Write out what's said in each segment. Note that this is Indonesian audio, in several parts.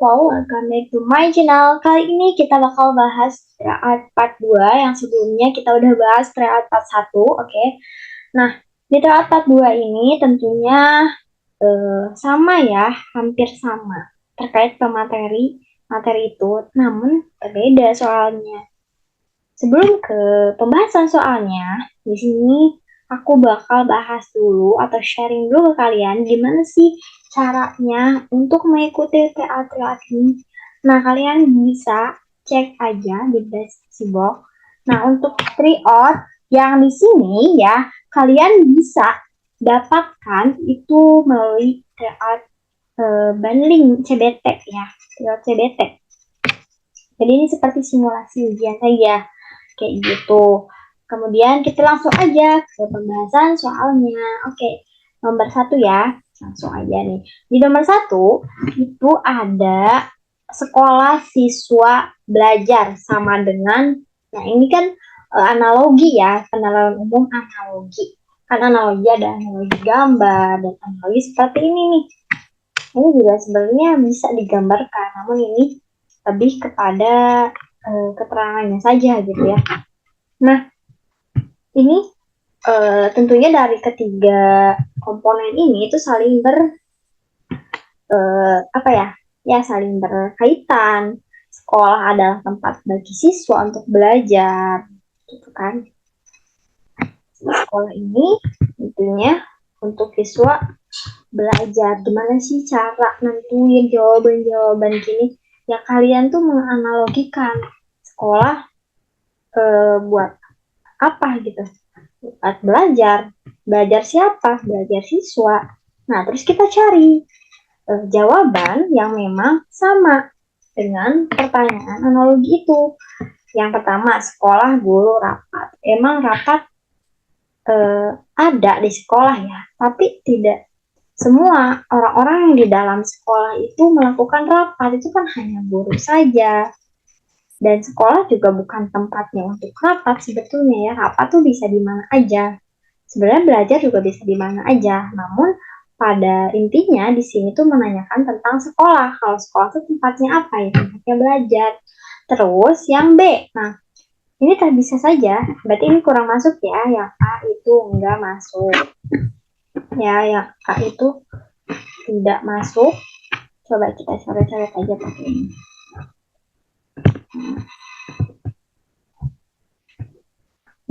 people, welcome back to my channel. Kali ini kita bakal bahas triad part 2. Yang sebelumnya kita udah bahas triad part 1, oke. Nah, di triad part 2 ini tentunya sama ya, hampir sama terkait materi itu, namun berbeda soalnya. Sebelum ke pembahasan soalnya, di sini aku bakal bahas dulu atau sharing dulu ke kalian gimana sih caranya untuk mengikuti TA ini. Nah, kalian bisa cek aja di deskripsi box. Nah, untuk triot yang di sini ya, kalian bisa dapatkan itu melalui triot bundling CBT ya, triot CBT. Jadi ini seperti simulasi ujian saja, kayak gitu. Kemudian kita langsung aja ke pembahasan soalnya. Oke, nomor 1 ya, langsung aja nih. Di nomor 1 itu ada sekolah siswa belajar sama dengan, nah ini kan analogi ya, penerapan umum analogi. Kan analogi ada analogi gambar dan analogi seperti ini nih. Ini juga sebenarnya bisa digambarkan, namun ini lebih kepada keterangannya saja gitu ya. Nah, ini tentunya dari ketiga komponen ini itu saling saling berkaitan. Sekolah adalah tempat bagi siswa untuk belajar, gitu kan. Sekolah ini tentunya untuk siswa belajar. Gimana sih cara nentuin jawaban-jawaban gini? Ya kalian tuh menganalogikan sekolah buat apa gitu? Buat belajar siapa? Belajar siswa. Nah, terus kita cari jawaban yang memang sama dengan pertanyaan analogi itu. Yang pertama, sekolah, guru, rapat. Emang rapat ada di sekolah ya, tapi tidak semua orang-orang yang di dalam sekolah itu melakukan rapat. Itu kan hanya guru saja. Dan sekolah juga bukan tempatnya untuk rapat sebetulnya ya. Rapat tuh bisa di mana aja. Sebenarnya belajar juga bisa di mana aja. Namun pada intinya di sini tuh menanyakan tentang sekolah. Kalau sekolah tuh tempatnya apa ya? Tempatnya belajar. Terus yang B. Nah, ini tak bisa saja. Berarti ini kurang masuk ya. Yang A itu enggak masuk. Ya, yang A itu tidak masuk. Coba kita coret-coret aja pakai ini.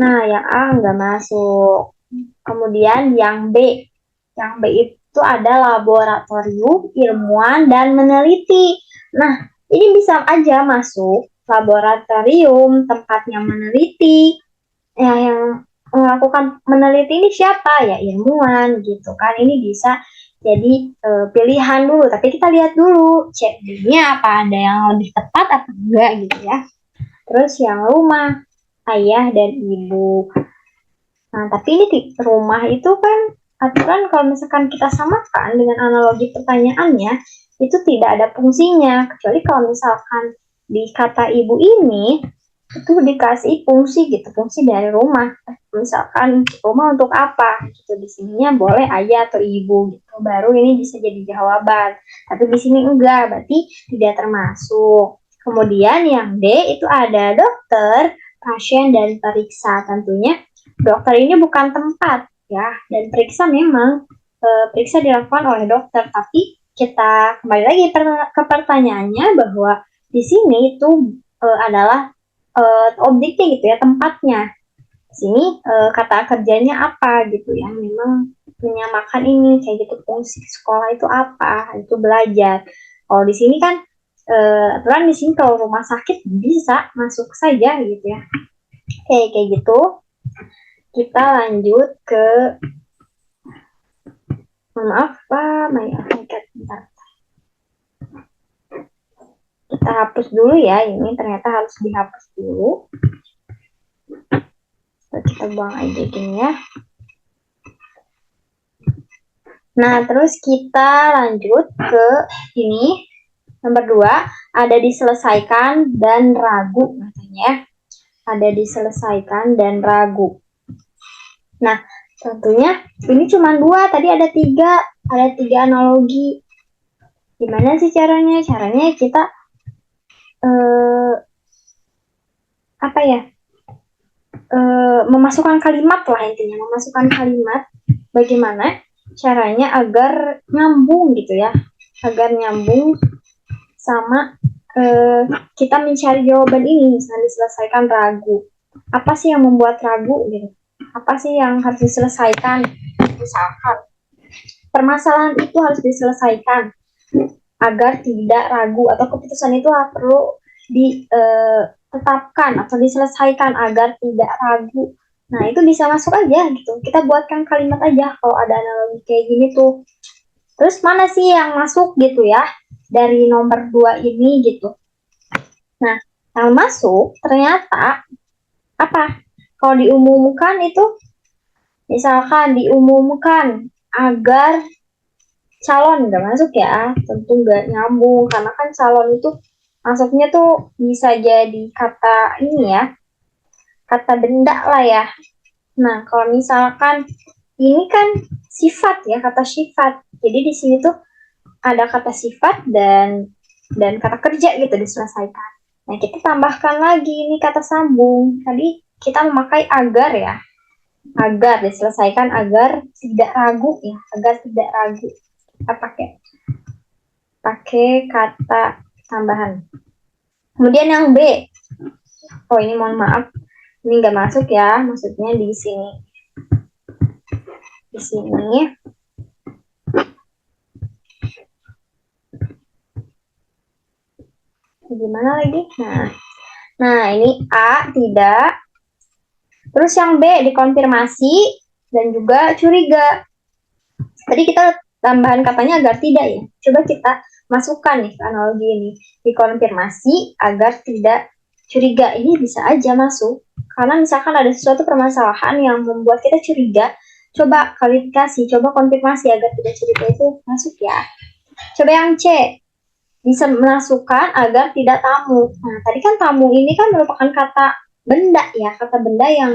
Nah, yang A nggak masuk. Kemudian yang B. Yang B itu ada laboratorium, ilmuwan, dan meneliti. Nah, ini bisa aja masuk laboratorium, tempatnya meneliti. Ya, yang melakukan meneliti ini siapa? Ya, ilmuwan gitu kan. Ini bisa jadi pilihan dulu. Tapi kita lihat dulu, cek dulunya apa ada yang lebih tepat atau enggak gitu ya. Terus yang rumah, ayah dan ibu. Nah, tapi ini rumah itu kan aturan kalau misalkan kita samakan dengan analogi pertanyaannya, itu tidak ada fungsinya. Kecuali kalau misalkan di kata ibu ini, itu dikasih fungsi gitu, fungsi dari rumah. Misalkan rumah untuk apa gitu, di sininya boleh ayah atau ibu gitu. Baru ini bisa jadi jawaban. Tapi di sini enggak, berarti tidak termasuk. Kemudian yang D itu ada dokter, pasien, dan periksa. Tentunya dokter ini bukan tempat ya, dan periksa memang periksa dilakukan oleh dokter, tapi kita kembali lagi ke pertanyaannya bahwa di sini itu adalah objeknya gitu ya, tempatnya. Di sini kata kerjanya apa gitu ya, memang menyamakan ini kayak gitu. Fungsi sekolah itu apa? Itu belajar. Kalau di sini kan aturan di sini kalau rumah sakit bisa masuk saja gitu ya. Kayak gitu. Kita lanjut ke maaf Pak, bentar. Kita hapus dulu ya, ini ternyata harus dihapus dulu. Kita buang aja gini ya. Nah, terus kita lanjut ke ini. Nomor 2, ada diselesaikan dan ragu katanya. Ada diselesaikan dan ragu. Nah, tentunya ini cuma 2, tadi ada 3 analogi. Gimana sih caranya? Caranya kita apa ya? Memasukkan kalimat lah, intinya memasukkan kalimat bagaimana caranya agar nyambung gitu ya, agar nyambung sama kita mencari jawaban ini. Misalnya diselesaikan ragu, apa sih yang membuat ragu gitu, apa sih yang harus diselesaikan, misalkan permasalahan itu harus diselesaikan agar tidak ragu, atau keputusan itu perlu ditetapkan atau diselesaikan agar tidak ragu. Nah, itu bisa masuk aja gitu. Kita buatkan kalimat aja kalau ada analogi kayak gini tuh. Terus mana sih yang masuk gitu ya dari nomor 2 ini gitu. Nah, yang masuk ternyata apa? Kalau diumumkan itu, misalkan diumumkan agar calon nggak masuk ya, tentu nggak nyambung karena kan calon itu masuknya tuh bisa jadi kata ini ya, kata benda lah ya. Nah, kalau misalkan ini kan sifat ya, kata sifat. Jadi di sini tuh ada kata sifat dan kata kerja gitu diselesaikan. Nah, kita tambahkan lagi ini kata sambung. Tadi kita memakai agar ya. Agar diselesaikan agar tidak ragu ya, agar tidak ragu. Kita pakai kata tambahan. Kemudian yang B. Oh, ini mohon maaf. Ini nggak masuk ya, maksudnya di sini. Di sini gimana lagi? Nah ini A tidak. Terus yang B dikonfirmasi dan juga curiga. Tadi kita tambahan katanya agar tidak ya. Coba kita masukkan nih ke analogi ini. Dikonfirmasi agar tidak curiga. Ini bisa aja masuk. Karena misalkan ada sesuatu permasalahan yang membuat kita curiga, coba klarifikasi, coba konfirmasi agar tidak curiga, itu masuk ya. Coba yang C, bisa memasukkan agar tidak tamu. Nah, tadi kan tamu ini kan merupakan kata benda ya, kata benda yang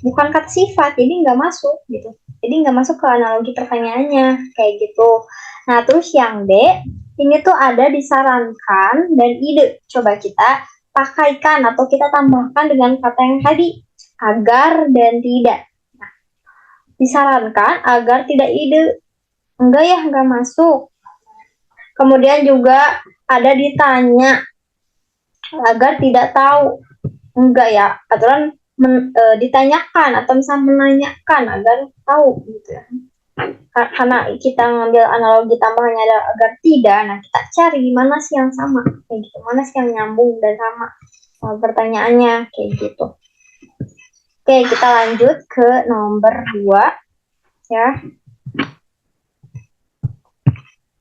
bukan kata sifat, jadi nggak masuk gitu. Jadi nggak masuk ke analogi pertanyaannya, kayak gitu. Nah, terus yang D, ini tuh ada disarankan dan ide. Coba kita pakaikan atau kita tambahkan dengan kata yang tadi, agar dan tidak. Nah, disarankan agar tidak ide. Enggak ya, enggak masuk. Kemudian juga ada ditanya agar tidak tahu. Enggak ya, aturan ditanyakan atau misalnya menanyakan agar tahu gitu ya. Karena kita ngambil analogi tambahannya ada agar tidak, nah kita cari mana sih yang sama kayak gitu, mana sih yang nyambung dan sama pertanyaannya kayak gitu. Oke, kita lanjut ke nomor 2 ya.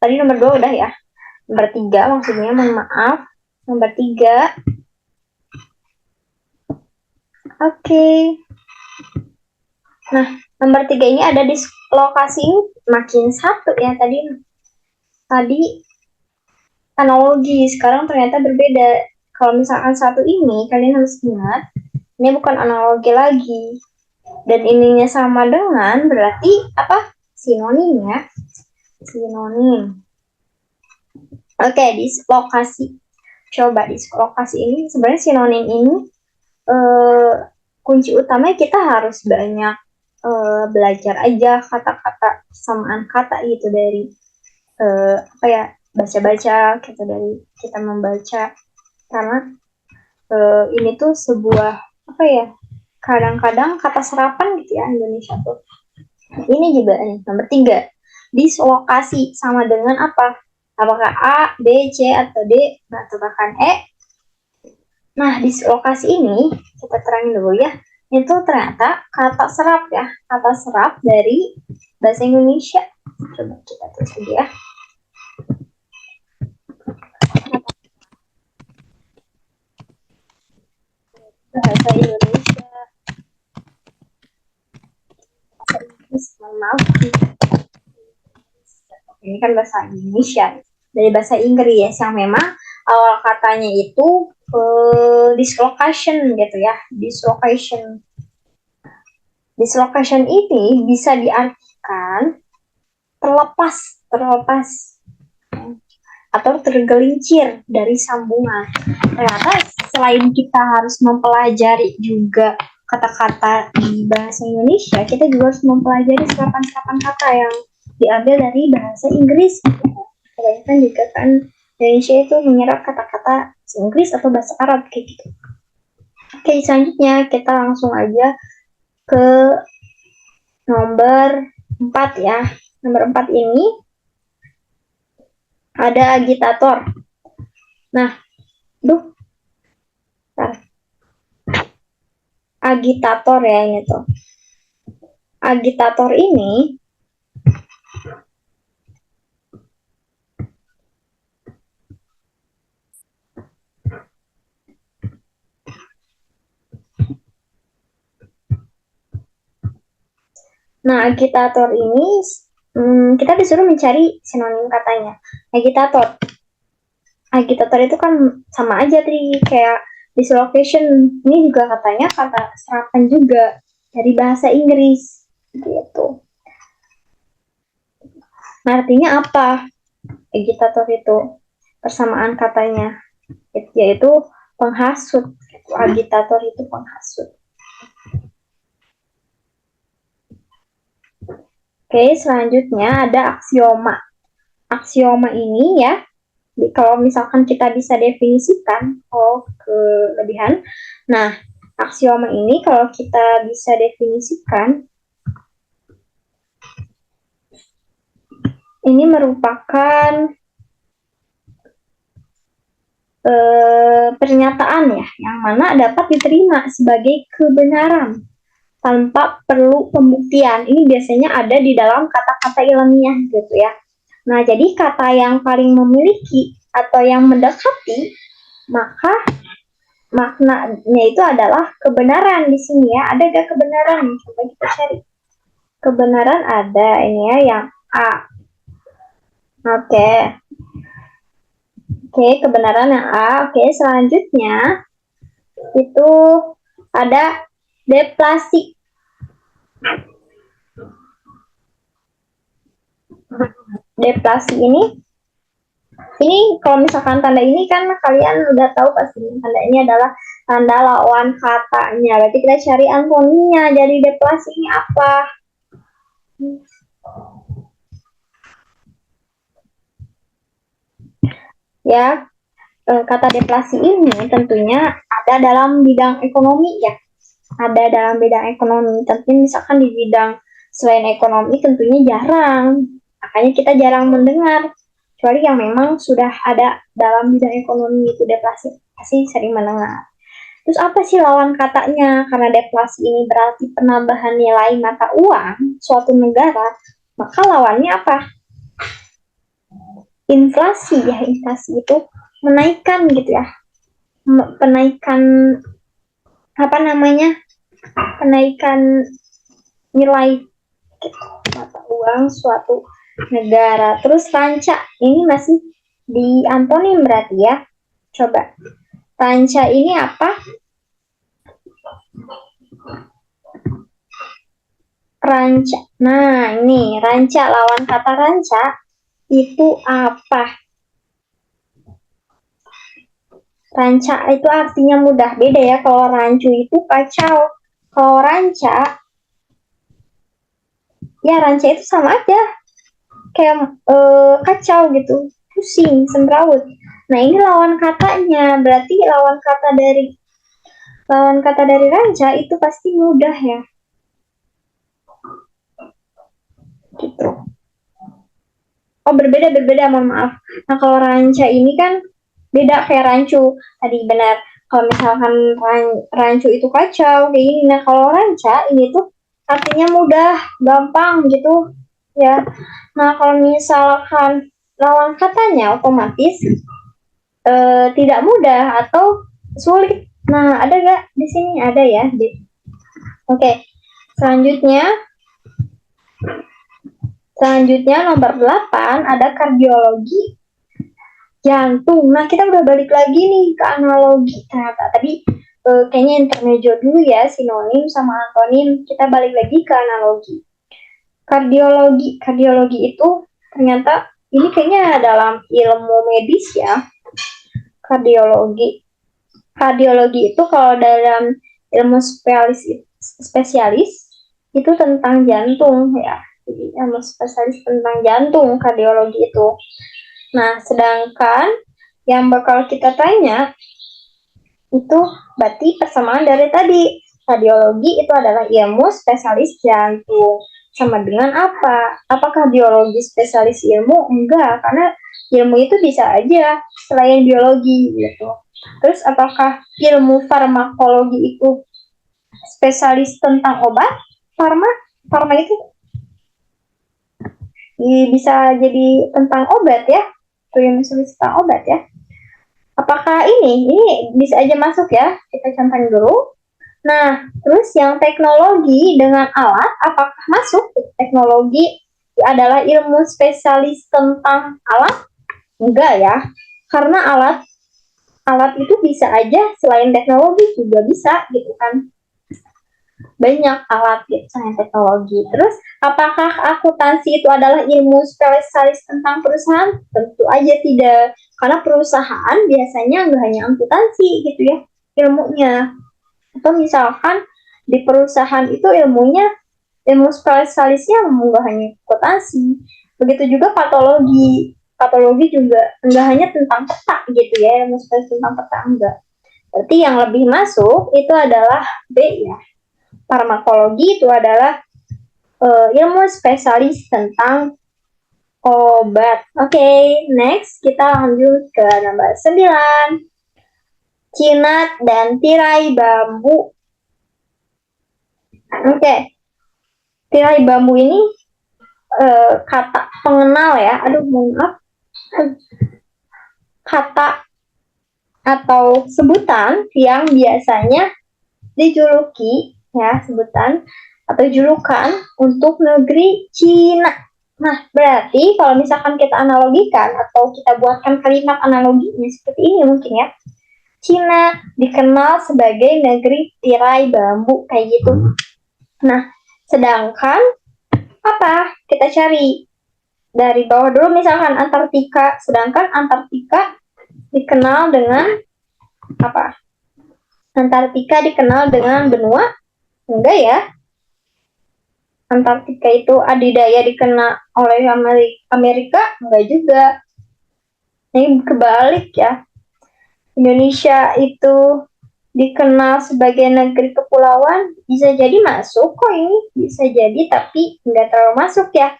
Tadi nomor 2 udah ya. Nomor 3 maksudnya, mohon maaf. Nomor 3. Oke. Nah, nomor 3 ini ada dislokasi makin satu ya. Tadi analogi, sekarang ternyata berbeda. Kalau misalkan satu ini, kalian harus ingat, ini bukan analogi lagi. Dan ininya sama dengan, berarti apa? Sinonim ya. Sinonim. Oke, dislokasi. Coba dislokasi ini, sebenarnya sinonim ini kunci utamanya kita harus banyak belajar aja kata-kata, samaan kata gitu dari apa ya, baca-baca kita, dari kita membaca, karena ini tuh sebuah apa ya, kadang-kadang kata serapan gitu ya Indonesia tuh. Ini juga nih nomor 3, dislokasi sama dengan apa, apakah A, B, C, atau D, atau bahkan E. Nah, dislokasi ini kita terangin dulu ya. Itu ternyata kata serap ya, kata serap dari bahasa Indonesia. Coba kita tulis dulu ya. Bahasa Indonesia. Bahasa Inggris, mohon maaf. Ini kan bahasa Indonesia. Dari bahasa Inggris yang memang awal katanya itu dislocation gitu ya. Dislocation. Dislocation ini bisa diartikan terlepas. atau tergelincir dari sambungan. Ternyata selain kita harus mempelajari juga kata-kata di bahasa Indonesia, kita juga harus mempelajari serapan-serapan kata yang diambil dari bahasa Inggris. Kebanyakan juga kan Indonesia itu menyerap kata-kata Inggris atau bahasa Arab kayak gitu. Oke, selanjutnya kita langsung aja ke nomor 4 ya. Nomor 4 ini ada agitator. Nah, agitator ya ini tuh. Agitator ini agitator ini kita disuruh mencari sinonim katanya. Agitator itu kan sama aja tadi kayak dislocation. Ini juga katanya kata serapan juga dari bahasa Inggris gitu. Nah, artinya apa? Agitator itu persamaan katanya yaitu penghasut. Agitator itu penghasut. Oke, selanjutnya ada aksioma. Aksioma ini ya, kalau misalkan kita bisa definisikan kelebihan. Nah, aksioma ini kalau kita bisa definisikan, ini merupakan pernyataan ya, yang mana dapat diterima sebagai kebenaran tanpa perlu pembuktian. Ini biasanya ada di dalam kata-kata ilmiah gitu ya. Nah, jadi kata yang paling memiliki atau yang mendekati, maka maknanya itu adalah kebenaran di sini ya. Ada gak kebenaran? Coba kita cari. Kebenaran ada ini ya, yang A. Oke, kebenaran yang A. Oke, selanjutnya itu ada deflasi. Deflasi ini kalau misalkan tanda ini kan kalian udah tahu pasti, tanda ini adalah tanda lawan katanya. Berarti kita cari antonimnya. Jadi deflasi ini apa? Ya, kata deflasi ini tentunya ada dalam bidang ekonomi ya. Ada dalam bidang ekonomi. Tentunya misalkan di bidang selain ekonomi tentunya jarang. Makanya kita jarang mendengar. Kecuali yang memang sudah ada dalam bidang ekonomi itu deflasi, pasti sering mendengar. Terus apa sih lawan katanya? Karena deflasi ini berarti penambahan nilai mata uang suatu negara, maka lawannya apa? Inflasi ya. Inflasi itu menaikkan gitu ya. Penaikan penaikan nilai mata uang suatu negara. Terus ranca ini masih di antonim berarti ya. Coba ranca ini apa? Ranca. Nah, ini ranca, lawan kata ranca itu apa? Ranca itu artinya mudah. Beda ya, kalau rancu itu kacau. Kalau ranca, ya ranca itu sama aja kayak kacau gitu, pusing, semrawut. Nah, ini lawan katanya. Berarti lawan kata dari ranca itu pasti mudah ya. Gitu. Oh, berbeda, mohon maaf. Nah, kalau ranca ini kan beda kayak rancu. Tadi benar. Kalau misalkan rancu itu kacau kayak gini. Nah, kalau ranca ini tuh artinya mudah, gampang gitu ya. Nah, kalau misalkan lawan katanya otomatis tidak mudah atau sulit. Nah, ada gak di sini? Ada ya. Oke. Selanjutnya nomor 8 ada kardiologi jantung. Nah, kita udah balik lagi nih ke analogi. Ternyata tadi kayaknya intermezzo dulu ya, sinonim sama antonim. Kita balik lagi ke analogi. Kardiologi itu ternyata ini kayaknya dalam ilmu medis ya, kardiologi. Kardiologi itu kalau dalam ilmu spesialis itu tentang jantung ya. Jadi ilmu spesialis tentang jantung kardiologi itu. Nah, sedangkan yang bakal kita tanya itu berarti persamaan dari tadi. Kardiologi itu adalah ilmu spesialis jantung. Sama dengan apa? Apakah biologi spesialis ilmu? Enggak, karena ilmu itu bisa aja selain biologi gitu. Terus apakah ilmu farmakologi itu spesialis tentang obat? Farma itu bisa jadi tentang obat ya. Itu yang spesialis tentang obat ya. Apakah ini bisa aja masuk ya? Kita contohin dulu. Nah, terus yang teknologi dengan alat, apakah masuk? Teknologi adalah ilmu spesialis tentang alat? Enggak ya, karena alat itu bisa aja selain teknologi juga bisa gitu kan. Banyak alat gitu selain teknologi. Terus, apakah akuntansi itu adalah ilmu spesialis tentang perusahaan? Tentu aja tidak, karena perusahaan biasanya nggak hanya akuntansi gitu ya ilmunya. Atau misalkan di perusahaan itu ilmu spesialisnya nggak hanya akuntansi. Begitu juga patologi juga nggak hanya tentang peta gitu ya, ilmu spesialis tentang peta enggak. Berarti yang lebih masuk itu adalah B ya, farmakologi itu adalah ilmu spesialis tentang obat. Oke, next kita lanjut ke nomor 9, Cinat dan tirai bambu. Oke, tirai bambu ini kata pengenal ya. Aduh, mohon maaf. Kata atau sebutan yang biasanya dijuluki ya, sebutan atau julukan untuk negeri Cina. Nah, berarti kalau misalkan kita analogikan atau kita buatkan kalimat analoginya seperti ini mungkin ya. Cina dikenal sebagai negeri tirai bambu kayak gitu. Nah, sedangkan apa? Kita cari dari bawah dulu, misalkan Antartika. Sedangkan Antartika dikenal dengan apa? Antartika dikenal dengan benua? Enggak ya. Antartika itu adidaya dikenal oleh Amerika? Enggak juga. Ini kebalik ya. Indonesia itu dikenal sebagai negeri kepulauan, bisa jadi masuk kok ini, bisa jadi tapi nggak terlalu masuk ya.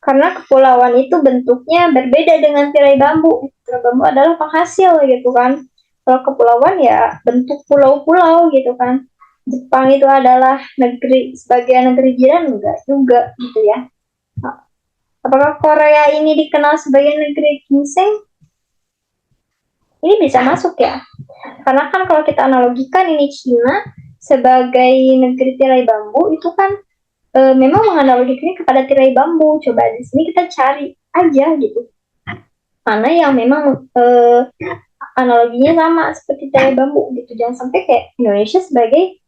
Karena kepulauan itu bentuknya berbeda dengan tirai bambu. Tirai bambu adalah penghasil gitu kan. Kalau kepulauan ya bentuk pulau-pulau gitu kan. Jepang itu adalah sebagai negeri jiran, enggak juga gitu ya. Apakah Korea ini dikenal sebagai negeri ginseng? Ini bisa masuk ya. Karena kan kalau kita analogikan ini Cina sebagai negeri tirai bambu itu kan memang menganalogikannya kepada tirai bambu. Coba di sini kita cari aja gitu. Mana yang memang analoginya sama seperti tirai bambu gitu. Jangan sampai kayak Indonesia sebagai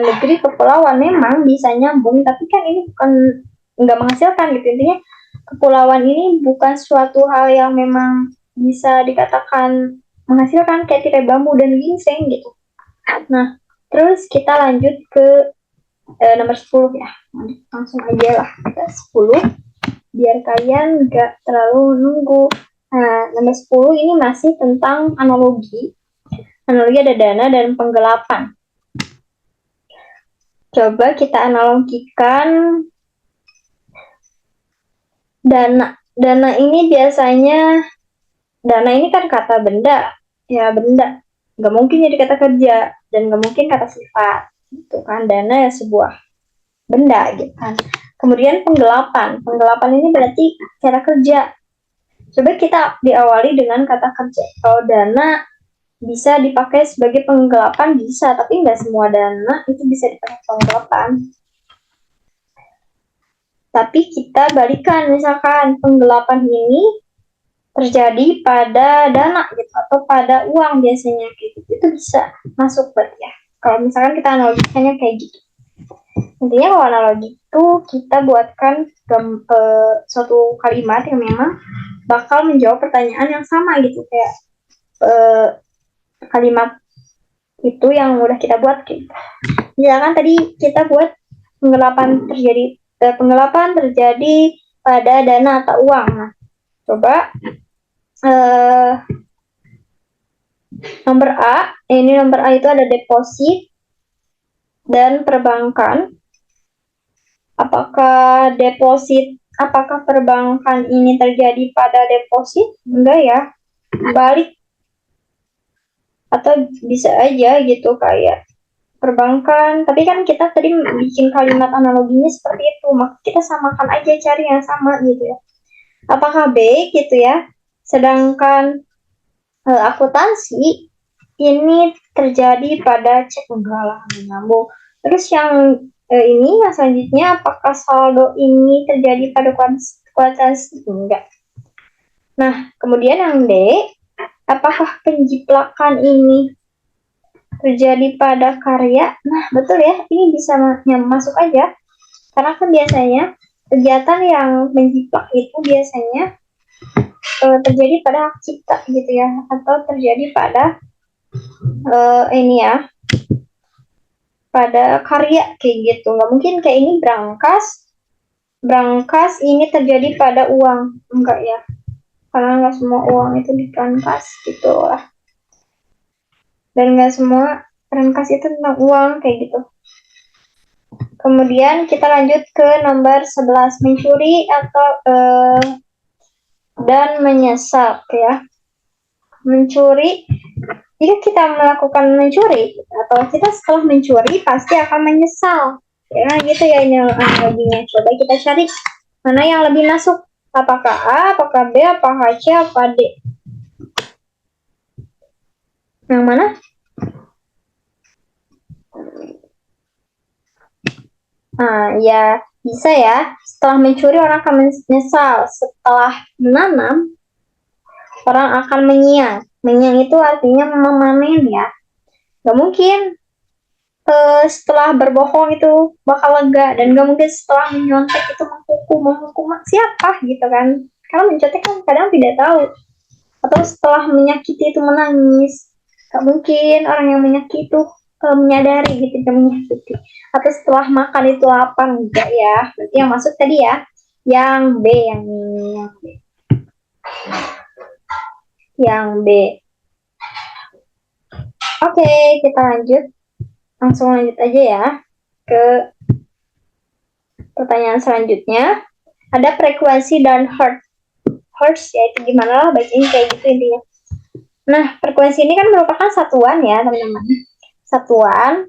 negeri kepulauan memang bisa nyambung, tapi kan ini bukan nggak menghasilkan gitu. Intinya kepulauan ini bukan suatu hal yang memang bisa dikatakan menghasilkan kayak tirai bambu dan ginseng gitu. Nah, terus kita lanjut ke nomor 10 ya. Langsung aja lah ke 10 biar kalian gak terlalu nunggu. Nah, nomor 10 ini masih tentang analogi. Analogi ada dana dan penggelapan. Coba kita analogikan dana. Dana ini biasanya, dana ini kan kata benda, ya benda. Gak mungkin jadi kata kerja, dan gak mungkin kata sifat. Itu kan, dana ya sebuah benda gitu kan. Kemudian penggelapan. Penggelapan ini berarti cara kerja. Coba kita diawali dengan kata kerja. Kalau dana bisa dipakai sebagai penggelapan bisa, tapi nggak semua dana itu bisa dipakai penggelapan. Tapi kita balikan, misalkan penggelapan ini terjadi pada dana gitu atau pada uang biasanya kayak gitu, itu bisa masuk berarti ya. Kalau misalkan kita analogikannya kayak gitu. Intinya kalau itu kita buatkan suatu kalimat yang memang bakal menjawab pertanyaan yang sama gitu, kayak kalimat itu yang udah kita buat gitu. Misalkan tadi kita buat penggelapan terjadi pada dana atau uang. Nah, coba nomor A, ini nomor A itu ada deposit dan perbankan. Apakah perbankan ini terjadi pada deposit? Enggak ya, balik. Atau bisa aja gitu kayak perbankan, tapi kan kita tadi bikin kalimat analoginya seperti itu, maka kita samakan aja, cari yang sama gitu ya. Apakah B gitu ya, sedangkan akuntansi ini terjadi pada cek, enggak lah, nyambung. Terus yang ini yang selanjutnya, apakah saldo ini terjadi pada akuntansi? Enggak. Nah, kemudian yang D, apakah penjiplakan ini terjadi pada karya? Nah, betul ya, ini bisa masuk aja. Karena kan biasanya kegiatan yang menjiplak itu biasanya terjadi pada hak cipta gitu ya, atau terjadi pada ini ya, pada karya kayak gitu. Nggak mungkin kayak ini berangkas ini terjadi pada uang, enggak ya, karena nggak semua uang itu diberangkas gitu lah, dan nggak semua berangkas itu tentang uang kayak gitu. Kemudian kita lanjut ke nomor 11, mencuri atau dan menyesal ya. Mencuri, jika kita melakukan mencuri atau kita setelah mencuri pasti akan menyesal. Ya gitu ya ini analoginya. Coba kita cari mana yang lebih masuk. Apakah A, apakah B, apakah C, apa D? Yang mana? Nah, ya bisa ya. Setelah mencuri orang akan menyesal. Setelah menanam orang akan menyiang. Menyiang itu artinya memanen ya. Gak mungkin setelah berbohong itu bakal lega, dan gak mungkin setelah menyontek itu menghukum siapa gitu kan, karena mencontek kan kadang tidak tahu. Atau setelah menyakiti itu menangis, gak mungkin orang yang menyakiti itu menyadari gitu dia menyakiti. Atau setelah makan itu lapar, enggak ya. Berarti yang masuk tadi ya yang B, yang B, yang B. Oke, kita langsung lanjut aja ya ke pertanyaan selanjutnya. Ada frekuensi dan hertz, yaitu gimana lah bacanya kayak gitu intinya. Nah, frekuensi ini kan merupakan satuan ya teman-teman, satuan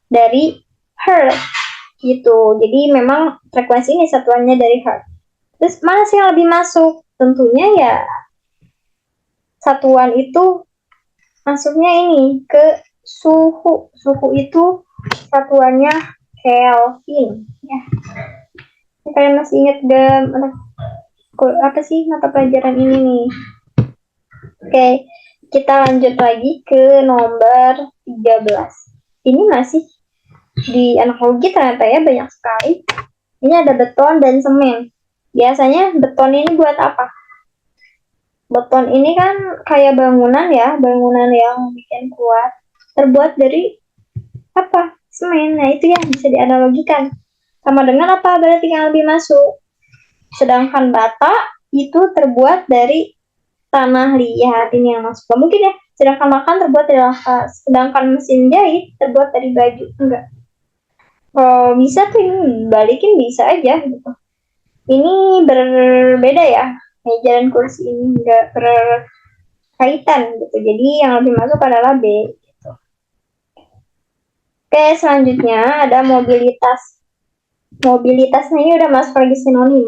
dari hertz gitu. Jadi memang frekuensi ini satuannya dari hertz. Terus mana sih yang lebih masuk? Tentunya ya satuan itu masuknya ini ke suhu. Suhu itu satuannya Kelvin ya. Kalian masih ingat apa sih mata pelajaran ini nih? Oke, kita lanjut lagi ke nomor 13. Ini masih di analogi ternyata ya, banyak sekali. Ini ada beton dan semen. Biasanya beton ini buat apa? Beton ini kan kayak bangunan ya, bangunan yang bikin kuat. Terbuat dari apa? Semen. Nah, itu yang bisa dianalogikan. Sama dengan apa berarti yang lebih masuk? Sedangkan bata itu terbuat dari tanah liat, ini yang masuk. Mungkin ya, sedangkan makan terbuat dari nafas, sedangkan mesin jahit terbuat dari baju. Enggak. Kalau bisa tuh ini balikin bisa aja gitu. Ini berbeda ya, meja dan kursi ini enggak berkaitan gitu. Jadi yang lebih masuk adalah B gitu. Oke, selanjutnya ada mobilitas. Mobilitasnya ini udah masuk lagi sinonim.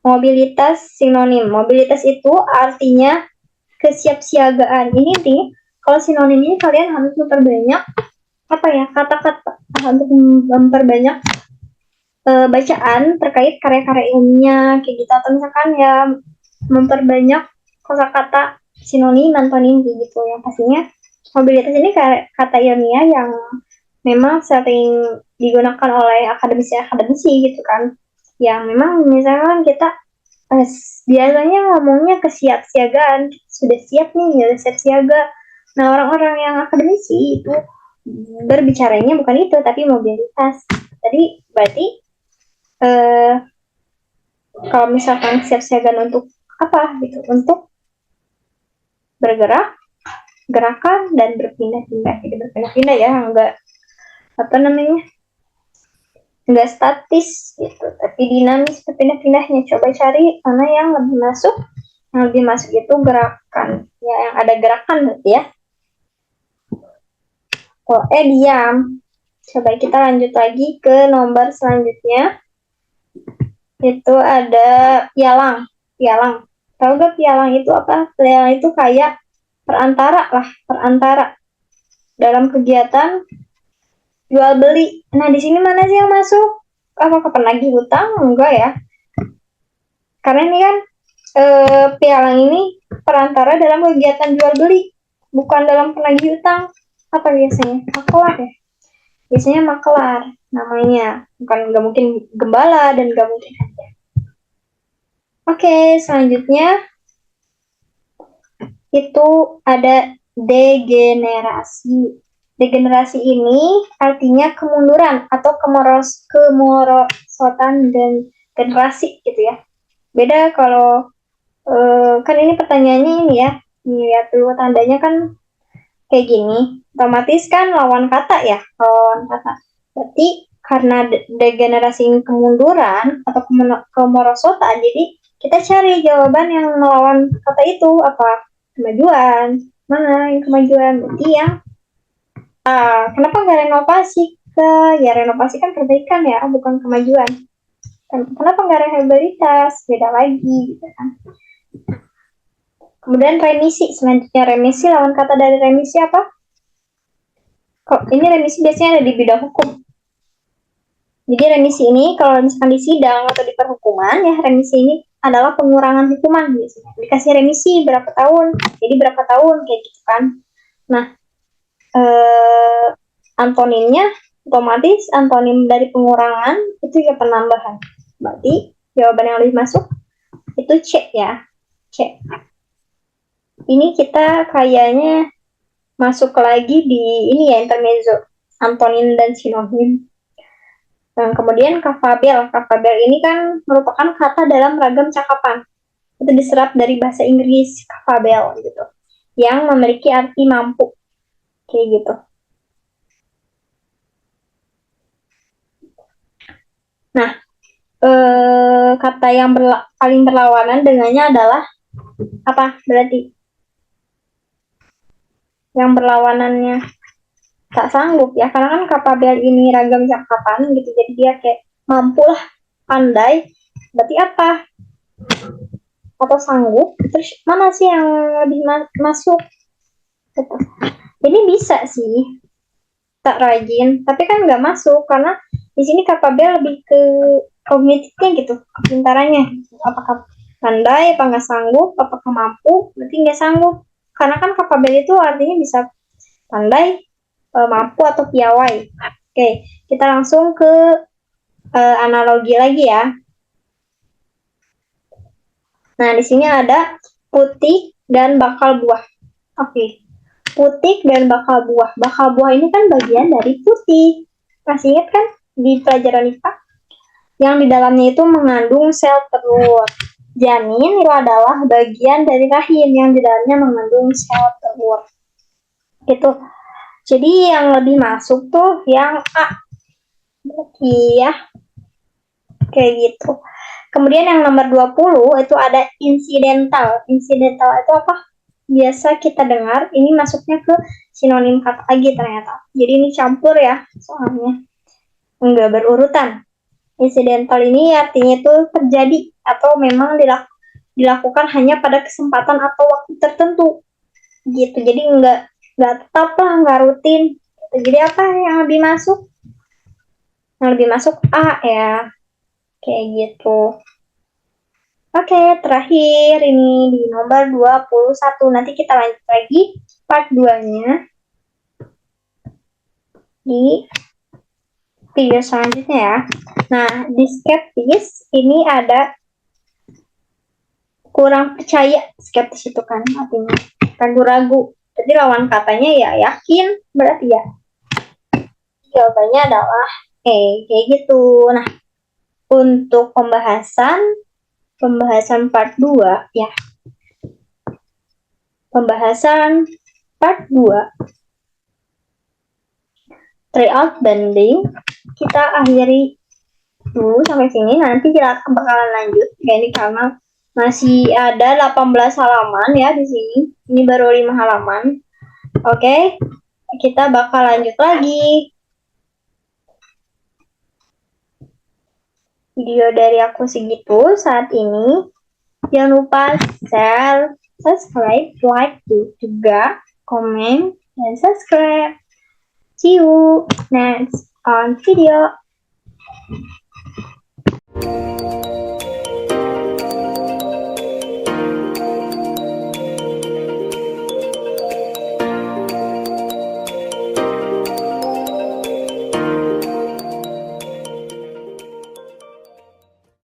Mobilitas sinonim. Mobilitas itu artinya kesiapsiagaan. Ini nih, kalau sinonim ini kalian harus memperbanyak apa ya, kata-kata untuk memperbanyak bacaan terkait karya-karya ilmiah kayak gitu, atau misalkan ya memperbanyak kosakata sinonim, antonim gitu. Yang pastinya mobilitas ini kata ilmiah yang memang sering digunakan oleh akademisi gitu kan. Yang memang misalkan kita biasanya ngomongnya kesiapsiagaan, sudah siap nih, sudah siap siaga. Nah, orang-orang yang akademisi itu berbicaranya bukan itu, tapi mobilitas. Tadi berarti kalau misalkan siap-siagaan untuk apa gitu, untuk bergerak, gerakan dan berpindah-pindah. Jadi berpindah-pindah ya, enggak apa namanya, enggak statis gitu, tapi dinamis berpindah-pindahnya. Coba cari mana yang lebih masuk. Yang lebih masuk itu gerakan, ya yang ada gerakan berarti ya. Oh, diam. Coba kita lanjut lagi ke nomor selanjutnya. Itu ada pialang. Pialang. Tahu gak pialang itu apa? Pialang itu kayak perantara lah, perantara dalam kegiatan jual beli. Nah, di sini mana sih yang masuk? Apakah penagih hutang? Enggak ya. Karena ini kan pialang ini perantara dalam kegiatan jual beli, bukan dalam penagih hutang. Apa biasanya? Makelar ya? Biasanya makelar namanya. Bukan, nggak mungkin gembala dan nggak mungkin aja. Oke, selanjutnya itu ada degenerasi. Degenerasi ini artinya kemunduran atau kemerosotan dan generasi gitu ya. Beda kalau kan ini pertanyaannya ini ya, lihat dulu tandanya kan kayak gini, otomatis kan lawan kata ya, lawan kata. Berarti karena degenerasi ini kemunduran atau kemerosotan, jadi kita cari jawaban yang melawan kata itu apa? Kemajuan. Mana yang kemajuan? Berarti yang kenapa nggak renovasi? Ya renovasi kan perbaikan ya, bukan kemajuan. Kenapa nggak rehabilitas? Beda lagi gitu kan. Kemudian remisi, selanjutnya remisi, lawan kata dari remisi apa? Kok ini remisi biasanya ada di bidang hukum. Jadi remisi ini kalau misalkan di sidang atau di perhukuman ya, remisi ini adalah pengurangan hukuman biasanya. Dikasih remisi berapa tahun, jadi berapa tahun kayak gitu kan. Nah, antonimnya otomatis antonim dari pengurangan itu ya penambahan. Berarti jawaban yang lebih masuk itu C ya, C. Ini kita kayaknya masuk lagi di ini ya, intermezzo, antonim dan sinonim. Dan kemudian kafabel. Kafabel ini kan merupakan kata dalam ragam cakapan. Itu diserap dari bahasa Inggris kafabel gitu, yang memiliki arti mampu kayak gitu. Nah, kata yang paling berlawanan dengannya adalah apa berarti? Yang berlawanannya tak sanggup ya, karena kan kapabel ini ragam cakapan gitu, jadi dia kayak mampu lah, pandai, berarti apa? Atau sanggup, terus mana sih yang lebih masuk gitu. Ini bisa sih tak rajin, tapi kan nggak masuk karena di sini kapabel lebih ke kognitifnya gitu, kepintarannya, apakah pandai, apa nggak sanggup, apakah mampu, berarti nggak sanggup, karena kan kapabel itu artinya bisa pandai, mampu atau piawai. Oke, kita langsung ke analogi lagi ya. Nah, di sini ada putik dan bakal buah. Oke, putik dan bakal buah. Bakal buah ini kan bagian dari putik. Masih ingat kan di pelajaran IPA? Yang di dalamnya itu mengandung sel telur. Janin itu adalah bagian dari rahim yang di dalamnya mengandung sel telur. Gitu. Jadi yang lebih masuk tuh yang A. Iya. Kayak gitu. Kemudian yang nomor 20 itu ada insidental. Insidental itu apa? Biasa kita dengar, ini masuknya ke sinonim kata lagi ternyata. Jadi ini campur ya, soalnya enggak berurutan. Insidental ini artinya itu terjadi atau memang dilakukan hanya pada kesempatan atau waktu tertentu. Gitu. Jadi enggak tetap lah, enggak rutin. Jadi apa yang lebih masuk? Yang lebih masuk A ya. Kayak gitu. Oke, terakhir ini di nomor 21. Nanti kita lanjut lagi part 2-nya di video selanjutnya ya. Nah, di skeptis ini ada kurang percaya. Skeptis itu kan artinya ragu-ragu. Jadi lawan katanya ya yakin, berarti ya. Jawabannya adalah kayak gitu. Nah, untuk pembahasan part 2 ya. Pembahasan part 2 tryout banding kita akhiri dulu sampai sini. Nanti kita bakalan lanjut ya, ini karena masih ada 18 halaman ya di sini. Ini baru 5 halaman. Oke, kita bakal lanjut lagi. Video dari aku segitu saat ini. Jangan lupa share, subscribe, like juga, komen, dan subscribe. See you next on video.